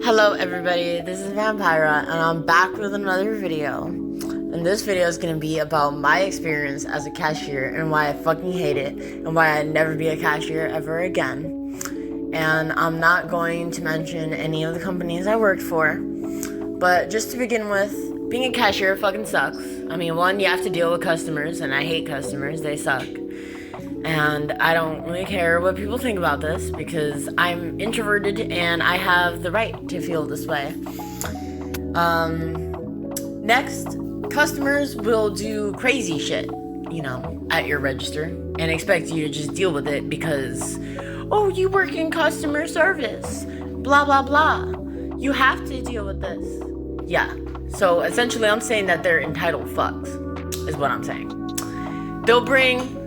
Hello everybody, this is Vampyra and I'm back with another video. And this video is going to be about my experience as a cashier and why I fucking hate it and why I'd never be a cashier ever again. And I'm not going to mention any of the companies I worked for, but just to begin with, being a cashier fucking sucks. I mean, one, you have to deal with customers, and I hate customers, they suck. And I don't really care what people think about this because I'm introverted and I have the right to feel this way. Next, customers will do crazy shit, at your register and expect you to just deal with it because, oh, you work in customer service, blah, blah, blah. You have to deal with this. Yeah, so essentially I'm saying that they're entitled fucks, is what I'm saying. They'll bring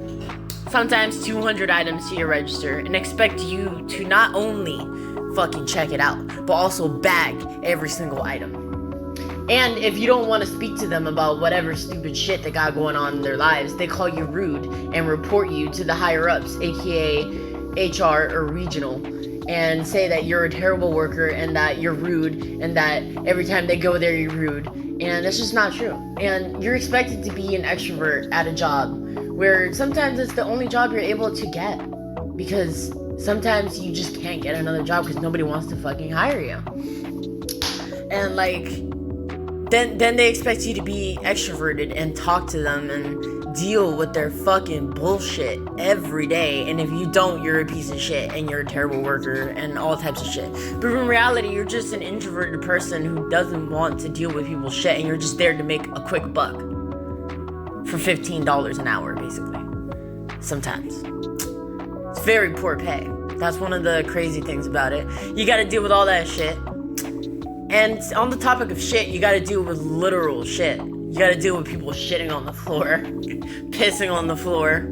sometimes 200 items to your register and expect you to not only fucking check it out, but also bag every single item. And if you don't want to speak to them about whatever stupid shit they got going on in their lives, they call you rude and report you to the higher ups, aka HR or regional, and say that you're a terrible worker and that you're rude and that every time they go there you're rude. And that's just not true. And you're expected to be an extrovert at a job where sometimes it's the only job you're able to get because sometimes you just can't get another job because nobody wants to fucking hire you. And then they expect you to be extroverted and talk to them and deal with their fucking bullshit every day. And if you don't, you're a piece of shit and you're a terrible worker and all types of shit. But in reality, you're just an introverted person who doesn't want to deal with people's shit and you're just there to make a quick buck for $15 an hour, basically. Sometimes. It's very poor pay. That's one of the crazy things about it. You gotta deal with all that shit. And on the topic of shit, you gotta deal with literal shit. You gotta deal with people shitting on the floor, pissing on the floor,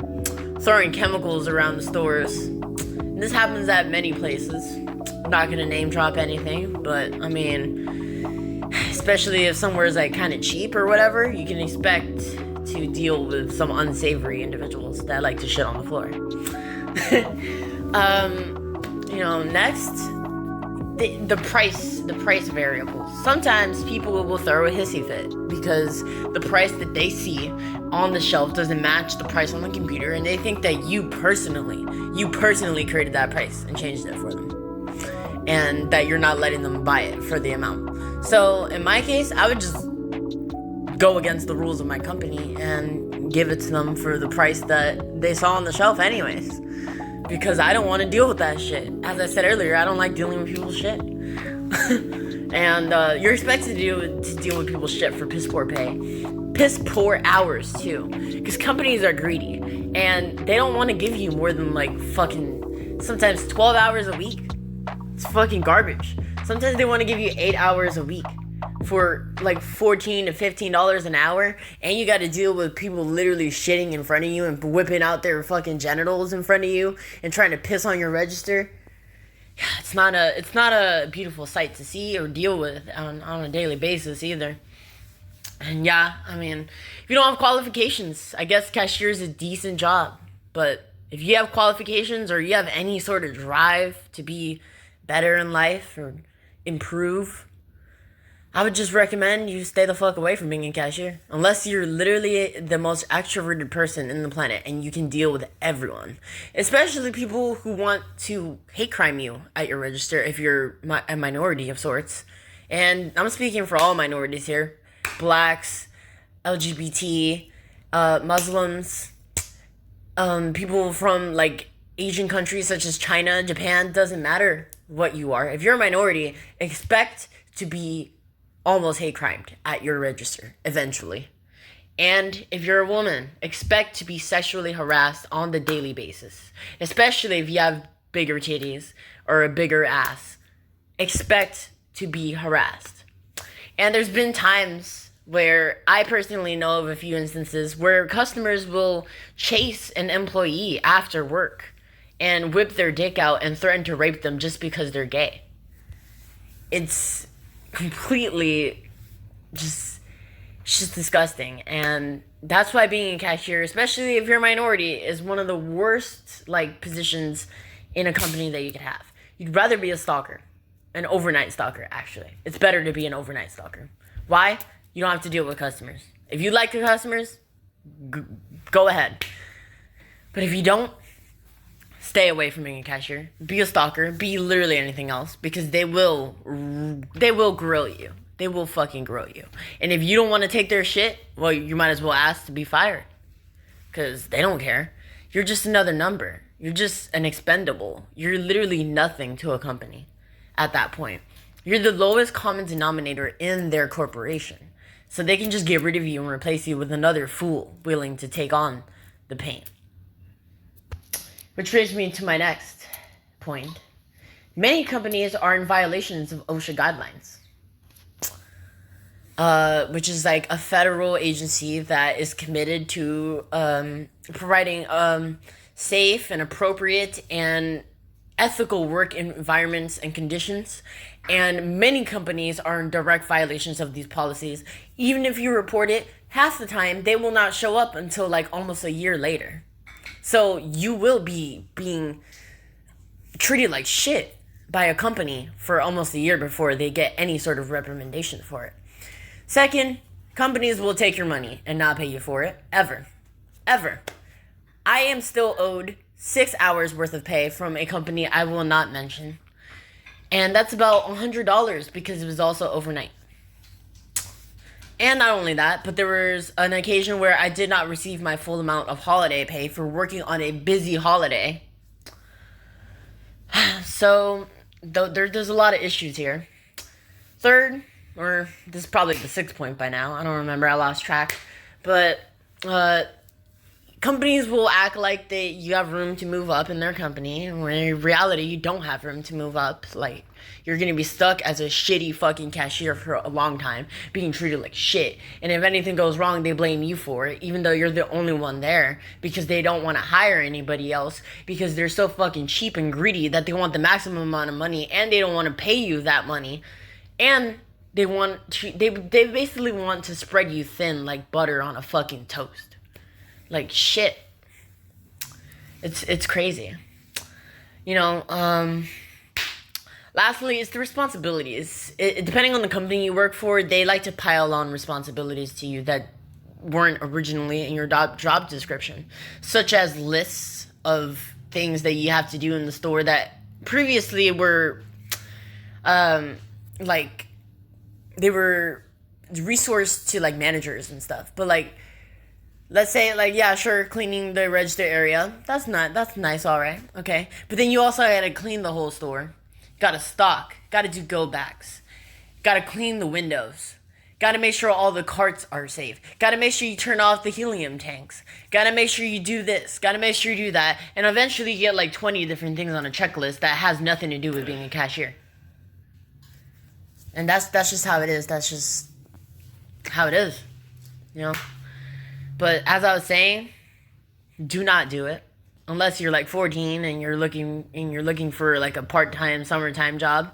throwing chemicals around the stores. And this happens at many places. I'm not gonna name drop anything, but I mean, especially if somewhere is like kind of cheap or whatever, you can expect to deal with some unsavory individuals that like to shit on the floor. Next, the price variables. Sometimes people will throw a hissy fit because the price that they see on the shelf doesn't match the price on the computer, and they think that you personally created that price and changed it for them, and that you're not letting them buy it for the amount. So in my case, I would just go against the rules of my company and give it to them for the price that they saw on the shelf anyways. Because I don't want to deal with that shit. As I said earlier, I don't like dealing with people's shit. And you're expected to deal with people's shit for piss poor pay. Piss poor hours too. Because companies are greedy. And they don't want to give you more than fucking sometimes 12 hours a week. It's fucking garbage. Sometimes they want to give you 8 hours a week for $14 to $15 an hour, and you got to deal with people literally shitting in front of you and whipping out their fucking genitals in front of you and trying to piss on your register. Yeah, it's not a beautiful sight to see or deal with on a daily basis either. And yeah, I mean, if you don't have qualifications, I guess cashier is a decent job. But if you have qualifications or you have any sort of drive to be better in life or improve, I would just recommend you stay the fuck away from being a cashier. Unless you're literally the most extroverted person in the planet and you can deal with everyone. Especially people who want to hate crime you at your register if you're a minority of sorts. And I'm speaking for all minorities here. Blacks, LGBT, Muslims, people from Asian countries such as China, Japan. Doesn't matter what you are. If you're a minority, expect to be almost hate crimed at your register eventually. And if you're a woman, expect to be sexually harassed on the daily basis, especially if you have bigger titties or a bigger ass. Expect to be harassed. And there's been times where I personally know of a few instances where customers will chase an employee after work and whip their dick out and threaten to rape them just because they're gay. It's completely just disgusting. And that's why being a cashier, especially if you're a minority, is one of the worst positions in a company that you could have. You'd rather be a stalker. an overnight stalker, actually. It's better to be an overnight stalker. Why? You don't have to deal with customers. If you like your customers, go ahead. But if you don't, stay away from being a cashier. Be a stalker. Be literally anything else, because they will grill you. They will fucking grill you. And if you don't want to take their shit, well, you might as well ask to be fired, because they don't care. You're just another number. You're just an expendable. You're literally nothing to a company at that point. You're the lowest common denominator in their corporation. So they can just get rid of you and replace you with another fool willing to take on the pain. Which brings me to my next point. Many companies are in violations of OSHA guidelines. Which is like a federal agency that is committed to providing safe and appropriate and ethical work environments and conditions. And many companies are in direct violations of these policies. Even if you report it, half the time they will not show up until like almost a year later. So you will be being treated like shit by a company for almost a year before they get any sort of reprimandation for it. Second, companies will take your money and not pay you for it. Ever. I am still owed 6 hours worth of pay from a company I will not mention. And that's about $100 because it was also overnight. And not only that, but there was an occasion where I did not receive my full amount of holiday pay for working on a busy holiday. So, there's a lot of issues here. Third, or this is probably the 6th point by now. I don't remember. I lost track. But companies will act like you have room to move up in their company, when in reality you don't have room to move up. Like, you're gonna be stuck as a shitty fucking cashier for a long time, being treated like shit. And if anything goes wrong, they blame you for it, even though you're the only one there, because they don't want to hire anybody else, because they're so fucking cheap and greedy that they want the maximum amount of money, and they don't want to pay you that money, and they basically want to spread you thin like butter on a fucking toast. Like shit. It's crazy. You know, lastly, it's the responsibilities. Depending on the company you work for, they like to pile on responsibilities to you that weren't originally in your job description, such as lists of things that you have to do in the store that previously were like they were resourced to like managers and stuff. But like, let's say like, yeah, sure, cleaning the register area, that's nice, all right, okay. But then you also had to clean the whole store. Gotta stock, gotta do go backs, gotta clean the windows, gotta make sure all the carts are safe, gotta make sure you turn off the helium tanks, gotta make sure you do this, gotta make sure you do that, and eventually you get like 20 different things on a checklist that has nothing to do with being a cashier. And that's just how it is. That's just how it is, you know. But as I was saying, do not do it unless you're like 14 and you're looking for like a part-time summertime job.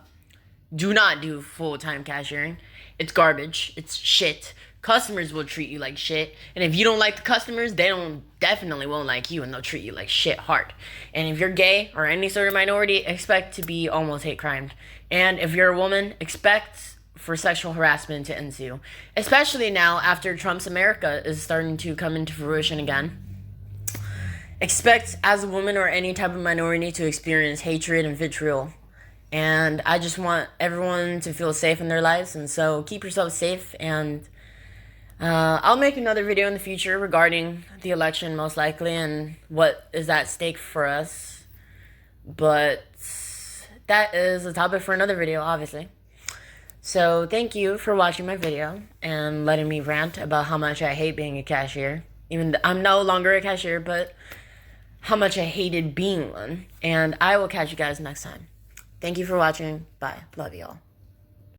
Do not do full-time cashiering. It's garbage. It's shit. Customers will treat you like shit, and if you don't like the customers, they definitely won't like you, and they'll treat you like shit hard. And if you're gay or any sort of minority, expect to be almost hate crimed. And if you're a woman, expect for sexual harassment to ensue, especially now after Trump's America is starting to come into fruition again. Expect as a woman or any type of minority to experience hatred and vitriol. And I just want everyone to feel safe in their lives, and so keep yourself safe. And I'll make another video in the future regarding the election, most likely, and what is at stake for us. But that is a topic for another video, obviously. So thank you for watching my video and letting me rant about how much I hate being a cashier. Even though I'm no longer a cashier, but how much I hated being one. And I will catch you guys next time. Thank you for watching. Bye. Love y'all.